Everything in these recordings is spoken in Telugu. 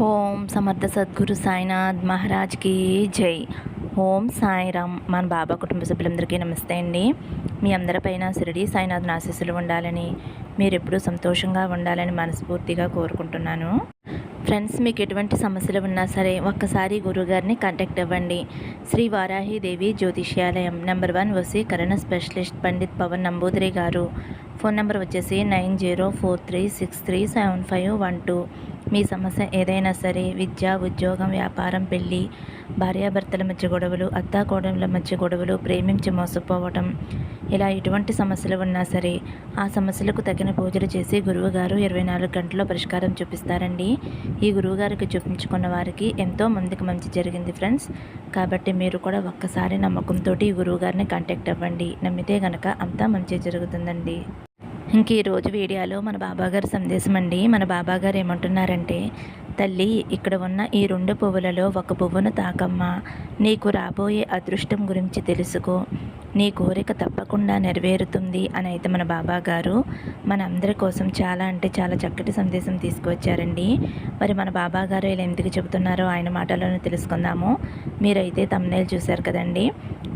ఓం సమర్థ సద్గురు సాయినాథ్ మహారాజ్కి జై. ఓం సాయిరామ్. మన బాబా కుటుంబ సభ్యులందరికీ నమస్తే అండి. మీ అందరిపైన షిరిడి సాయినాథ్ ఆశీస్సులు ఉండాలని, మీరు ఎప్పుడూ సంతోషంగా ఉండాలని మనస్ఫూర్తిగా కోరుకుంటున్నాను. ఫ్రెండ్స్, మీకు ఎటువంటి సమస్యలు ఉన్నా సరే ఒక్కసారి గురువుగారిని కాంటాక్ట్ అవ్వండి. శ్రీ వారాహిదేవి జ్యోతిష్యాలయం, నెంబర్ 1 వశీకరణ స్పెషలిస్ట్ పండిత్ పవన్ నంబూదిరి గారు. ఫోన్ నెంబర్ వచ్చేసి 9043637512. మీ సమస్య ఏదైనా సరే, విద్య, ఉద్యోగం, వ్యాపారం, పెళ్ళి, భార్యాభర్తల మధ్య గొడవలు, అత్తాకోడళ్ళ మధ్య గొడవలు, ప్రేమించి మోసపోవటం, ఇలా ఎటువంటి సమస్యలు ఉన్నా సరే ఆ సమస్యలకు తగిన పూజలు చేసి గురువుగారు 24 గంటల్లో పరిష్కారం చూపిస్తారండి. ఈ గురువుగారికి చూపించుకున్న వారికి ఎంతో మందికి మంచి జరిగింది ఫ్రెండ్స్. కాబట్టి మీరు కూడా ఒక్కసారి నమ్మకంతో ఈ గురువుగారిని కాంటాక్ట్ అవ్వండి. నమ్మితే గనక అంతా మంచి జరుగుతుందండి. ఇంక ఈరోజు వీడియోలో మన బాబాగారి సందేశం అండి. మన బాబాగారు ఏమంటున్నారంటే, తల్లి, ఇక్కడ ఉన్న ఈ 2 పువ్వులలో ఒక పువ్వును తాకమ్మా. నీకు రాబోయే అదృష్టం గురించి తెలుసుకో. నీ కోరిక తప్పకుండా నెరవేరుతుంది అని అయితే మన బాబాగారు మన అందరి కోసం చాలా అంటే చాలా చక్కటి సందేశం తీసుకువచ్చారండి. మరి మన బాబాగారు ఇలా ఎందుకు చెబుతున్నారో ఆయన మాటలను తెలుసుకుందాము. మీరైతే తమ్నేల్ చూశారు కదండి.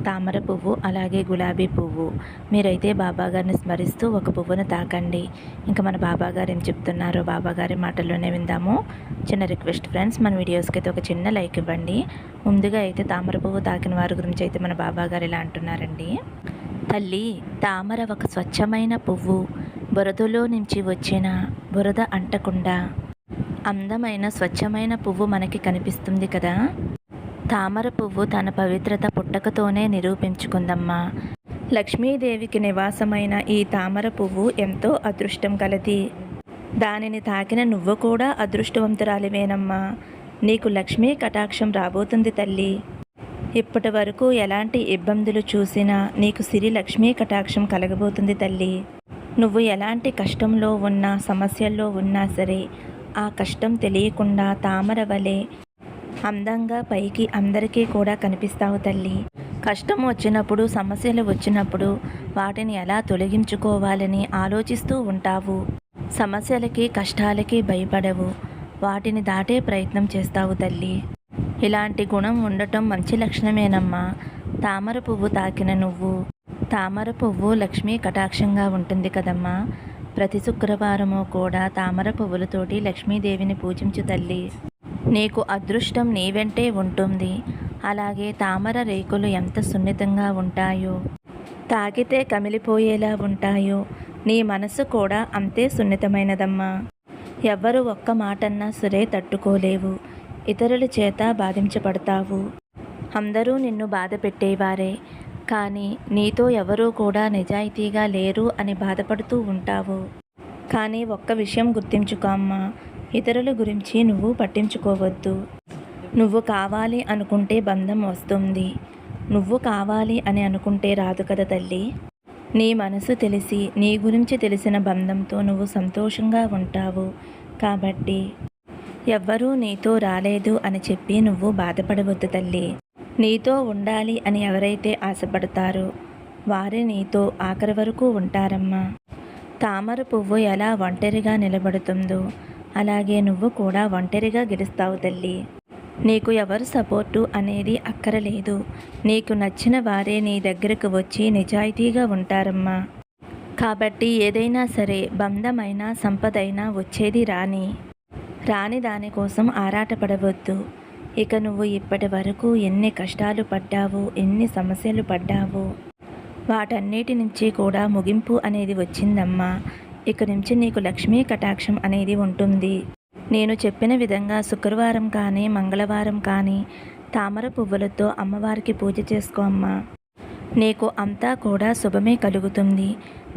తామర పువ్వు అలాగే గులాబీ పువ్వు. మీరైతే బాబాగారిని స్మరిస్తూ ఒక పువ్వును తాకండి. ఇంకా మన బాబాగారు ఏం చెప్తున్నారో బాబాగారి మాటల్లోనే విందాము. చిన్న రిక్వెస్ట్ ఫ్రెండ్స్, మన వీడియోస్కి అయితే ఒక చిన్న లైక్ ఇవ్వండి. ముందుగా అయితే తామర పువ్వు తాకిన వారి గురించి అయితే మన బాబాగారు ఇలా అంటున్నారండి. తల్లి, తామర ఒక స్వచ్ఛమైన పువ్వు. బురదలో నుంచి వచ్చిన బురద అంటకుండా అందమైన స్వచ్ఛమైన పువ్వు మనకి కనిపిస్తుంది కదా. తామర పువ్వు తన పవిత్రత పుట్టకతోనే నిరూపించుకుందమ్మా. లక్ష్మీదేవికి నివాసమైన ఈ తామర పువ్వు ఎంతో అదృష్టం కలది. దానిని తాకిన నువ్వు కూడా అదృష్టవంతురాలివేనమ్మా. నీకు లక్ష్మీ కటాక్షం రాబోతుంది తల్లి. ఇప్పటి వరకు ఎలాంటి ఇబ్బందులు చూసినా నీకు సిరి లక్ష్మీ కటాక్షం కలగబోతుంది తల్లి. నువ్వు ఎలాంటి కష్టంలో ఉన్నా, సమస్యల్లో ఉన్నా సరే ఆ కష్టం తెలియకుండా తామర వలె అందంగా పైకి అందరికీ కూడా కనిపిస్తావు తల్లి. కష్టం వచ్చినప్పుడు, సమస్యలు వచ్చినప్పుడు వాటిని ఎలా తొలగించుకోవాలని ఆలోచిస్తూ ఉంటావు. సమస్యలకి, కష్టాలకి భయపడవు. వాటిని దాటే ప్రయత్నం చేస్తావు తల్లి. ఇలాంటి గుణం ఉండటం మంచి లక్షణమేనమ్మా. తామర పువ్వు తాకిన నువ్వు, తామర పువ్వు లక్ష్మీ కటాక్షంగా ఉంటుంది కదమ్మా. ప్రతి శుక్రవారము కూడా తామర పువ్వులతోటి లక్ష్మీదేవిని పూజించు తల్లి. నీకు అదృష్టం నీ వెంటే ఉంటుంది. అలాగే తామర రేకులు ఎంత సున్నితంగా ఉంటాయో, తాకితే కమిలిపోయేలా ఉంటాయో, నీ మనసు కూడా అంతే సున్నితమైనదమ్మా. ఎవ్వరు ఒక్క మాటన్నా సరే తట్టుకోలేవు. ఇతరుల చేత బాధించబడతావు. అందరూ నిన్ను బాధ పెట్టేవారే, కానీ నీతో ఎవరూ కూడా నిజాయితీగా లేరు అని బాధపడుతూ ఉంటావు. కానీ ఒక్క విషయం గుర్తించుకో అమ్మా, ఇతరుల గురించి నువ్వు పట్టించుకోవద్దు. నువ్వు కావాలి అనుకుంటే బంధం వస్తుంది. నువ్వు కావాలి అని అనుకుంటే రాదు కదా తల్లి. నీ మనసు తెలిసి, నీ గురించి తెలిసిన బంధంతో నువ్వు సంతోషంగా ఉంటావు. కాబట్టి ఎవ్వరూ నీతో రాలేదు అని చెప్పి నువ్వు బాధపడవద్దు తల్లి. నీతో ఉండాలి అని ఎవరైతే ఆశపడతారో వారే నీతో ఆఖరి వరకు ఉంటారమ్మా. తామర పువ్వు ఎలా ఒంటరిగా నిలబడుతుందో అలాగే నువ్వు కూడా ఒంటరిగా గెలుస్తావు తల్లి. నీకు ఎవరు సపోర్టు అనేది అక్కరలేదు. నీకు నచ్చిన వారే నీ దగ్గరకు వచ్చి నిజాయితీగా ఉంటారమ్మా. కాబట్టి ఏదైనా సరే, బంధమైనా సంపదైనా వచ్చేది రాని దానికోసం ఆరాటపడవద్దు. ఇక నువ్వు ఇప్పటి వరకు ఎన్ని కష్టాలు పడ్డావు, ఎన్ని సమస్యలు పడ్డావు, వాటన్నిటి నుంచి కూడా ముగింపు అనేది వచ్చిందమ్మా. ఇక నుంచి నీకు లక్ష్మీ కటాక్షం అనేది ఉంటుంది. నేను చెప్పిన విధంగా శుక్రవారం కానీ, మంగళవారం కానీ తామర పువ్వులతో అమ్మవారికి పూజ చేసుకో అమ్మా. నీకు అంతా కూడా శుభమే కలుగుతుంది.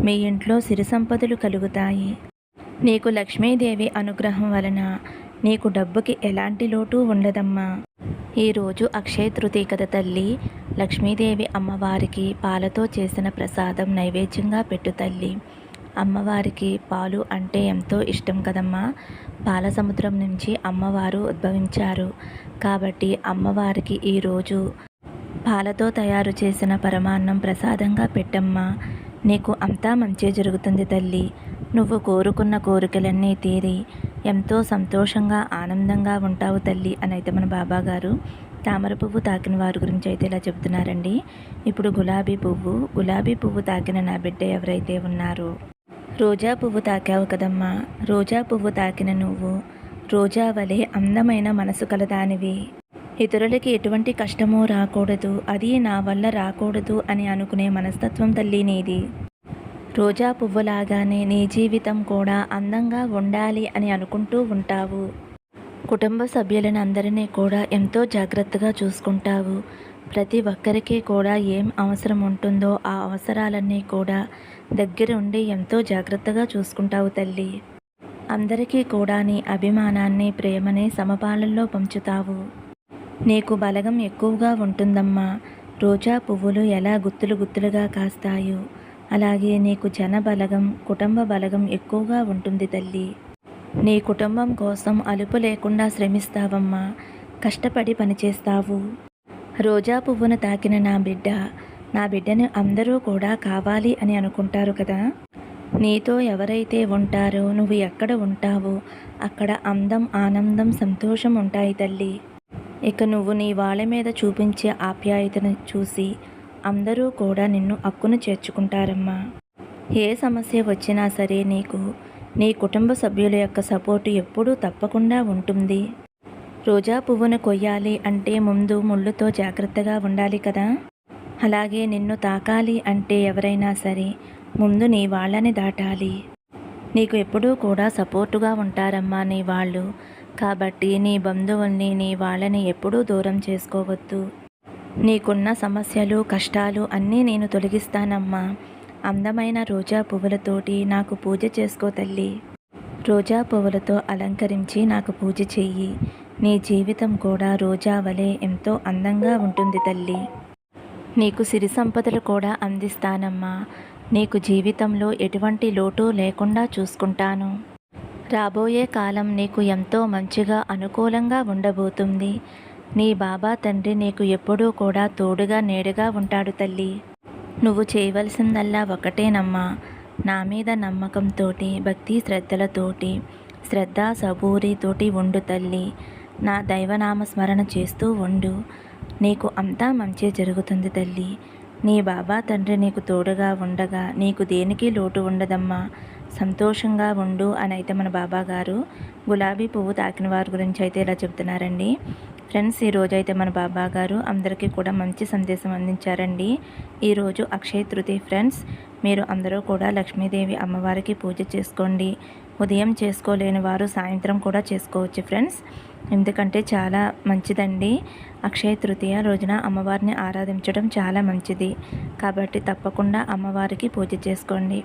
మీ ఇంట్లో సిరి సంపదలు కలుగుతాయి. నీకు లక్ష్మీదేవి అనుగ్రహం వలన నీకు డబ్బుకి ఎలాంటి లోటు ఉండదమ్మా. ఈరోజు అక్షయ తృతీయ కదా తల్లి. లక్ష్మీదేవి అమ్మవారికి పాలతో చేసిన ప్రసాదం నైవేద్యంగా పెట్టు తల్లి. అమ్మవారికి పాలు అంటే ఎంతో ఇష్టం కదమ్మా. పాల సముద్రం నుంచి అమ్మవారు ఉద్భవించారు. కాబట్టి అమ్మవారికి ఈరోజు పాలతో తయారు చేసిన పరమాన్నం ప్రసాదంగా పెట్టమ్మా. నీకు అంతా మంచి జరుగుతుంది తల్లి. నువ్వు కోరుకున్న కోరికలన్నీ తీరి ఎంతో సంతోషంగా ఆనందంగా ఉంటావు తల్లి అని అయితే మన బాబాగారు తామర పువ్వు తాకిన వారి గురించి అయితే ఇలా చెబుతున్నారండి. ఇప్పుడు గులాబీ పువ్వు తాకిన నా బిడ్డ ఎవరైతే ఉన్నారో, రోజా పువ్వు తాకావు కదమ్మా, రోజా పువ్వు తాకిన నువ్వు రోజా వలె అందమైన మనసు కలదానివి. ఇతరులకి ఎటువంటి కష్టమూ రాకూడదు, అది నా వల్ల రాకూడదు అని అనుకునే మనస్తత్వం తల్లి నీది. రోజా పువ్వులాగానే నీ జీవితం కూడా అందంగా ఉండాలి అని అనుకుంటూ ఉంటావు. కుటుంబ సభ్యులను అందరినీ కూడా ఎంతో జాగ్రత్తగా చూసుకుంటావు. ప్రతి ఒక్కరికి కూడా ఏం అవసరం ఉంటుందో ఆ అవసరాలన్నీ కూడా దగ్గర ఉండి ఎంతో జాగ్రత్తగా చూసుకుంటావు తల్లి. అందరికీ కూడా నీ అభిమానాన్ని, ప్రేమని సమపాలనలో పంచుతావు. నీకు బలగం ఎక్కువగా ఉంటుందమ్మా. రోజా పువ్వులు ఎలా గుత్తులు గుత్తులుగా కాస్తాయో అలాగే నీకు జన బలగం, కుటుంబ బలగం ఎక్కువగా ఉంటుంది తల్లి. నీ కుటుంబం కోసం అలుపు లేకుండా శ్రమిస్తావమ్మా, కష్టపడి పనిచేస్తావు. రోజా పువ్వును తాకిన నా బిడ్డను అందరూ కూడా కావాలి అని అనుకుంటారు కదా. నీతో ఎవరైతే ఉంటారో, నువ్వు ఎక్కడ ఉంటావో అక్కడ అందం, ఆనందం, సంతోషం ఉంటాయి తల్లి. ఇక నువ్వు నీ వాళ్ళ మీద చూపించే ఆప్యాయతను చూసి అందరూ కూడా నిన్ను అక్కున చేర్చుకుంటారమ్మా. ఏ సమస్య వచ్చినా సరే నీకు నీ కుటుంబ సభ్యుల యొక్క సపోర్టు ఎప్పుడూ తప్పకుండా ఉంటుంది. రోజా పువ్వును కొయ్యాలి అంటే ముందు ముళ్ళుతో జాగ్రత్తగా ఉండాలి కదా. అలాగే నిన్ను తాకాలి అంటే ఎవరైనా సరే ముందు నీ వాళ్ళని దాటాలి. నీకు ఎప్పుడూ కూడా సపోర్టుగా ఉంటారమ్మా నీ వాళ్ళు. కాబట్టి నీ బంధువుల్ని, నీ వాళ్ళని ఎప్పుడూ దూరం చేసుకోవద్దు. నీకున్న సమస్యలు, కష్టాలు అన్నీ నేను తొలగిస్తానమ్మా. అందమైన రోజా పువ్వులతోటి నాకు పూజ చేసుకో తల్లి. రోజా పువ్వులతో అలంకరించి నాకు పూజ చెయ్యి. నీ జీవితం కూడా రోజా వలె ఎంతో అందంగా ఉంటుంది తల్లి. నీకు సిరి సంపదలు కూడా అందిస్తానమ్మా. నీకు జీవితంలో ఎటువంటి లోటు లేకుండా చూసుకుంటాను. రాబోయే కాలం నీకు ఎంతో మంచిగా, అనుకూలంగా ఉండబోతుంది. నీ బాబా తండ్రి నీకు ఎప్పుడూ కూడా తోడుగా, నీడగా ఉంటాడు తల్లి. నువ్వు చేయవలసిందల్లా ఒకటేనమ్మా, నా మీద నమ్మకంతోటి, భక్తి శ్రద్ధలతోటి, శ్రద్ధ సబూరితోటి ఉండు తల్లి. నా దైవనామ స్మరణ చేస్తూ ఉండు. నీకు అంతా మంచి జరుగుతుంది తల్లి. నీ బాబా తండ్రి నీకు తోడుగా ఉండగా నీకు దేనికి లోటు ఉండదమ్మా. సంతోషంగా ఉండు అని అయితే మన బాబా గారు గులాబీ పువ్వు తాకిన వారి గురించి అయితే ఇలా చెప్తున్నారండి. ఫ్రెండ్స్, ఈరోజు అయితే మన బాబా గారు అందరికీ కూడా మంచి సందేశం అందించారండి. ఈరోజు అక్షయ తృతీయ ఫ్రెండ్స్. మీరు అందరూ కూడా లక్ష్మీదేవి అమ్మవారికి పూజ చేసుకోండి. ఉదయం చేసుకోలేని వారు సాయంత్రం కూడా చేసుకోవచ్చు ఫ్రెండ్స్. ఎందుకంటే చాలా మంచిదండి. అక్షయ తృతీయ రోజున అమ్మవారిని ఆరాధించడం చాలా మంచిది. కాబట్టి తప్పకుండా అమ్మవారికి పూజ చేసుకోండి.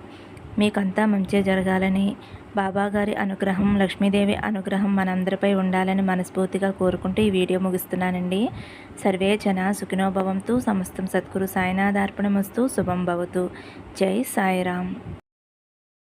మీకంతా మంచి జరగాలని, బాబాగారి అనుగ్రహం, లక్ష్మీదేవి అనుగ్రహం మనందరిపై ఉండాలని మనస్ఫూర్తిగా కోరుకుంటూ ఈ వీడియో ముగిస్తున్నానండి. సర్వే జన సుఖినో భవంతు. సమస్తం సద్గురు సాయినాథార్పణమస్తు. శుభం భవతు. జై సాయిరామ్.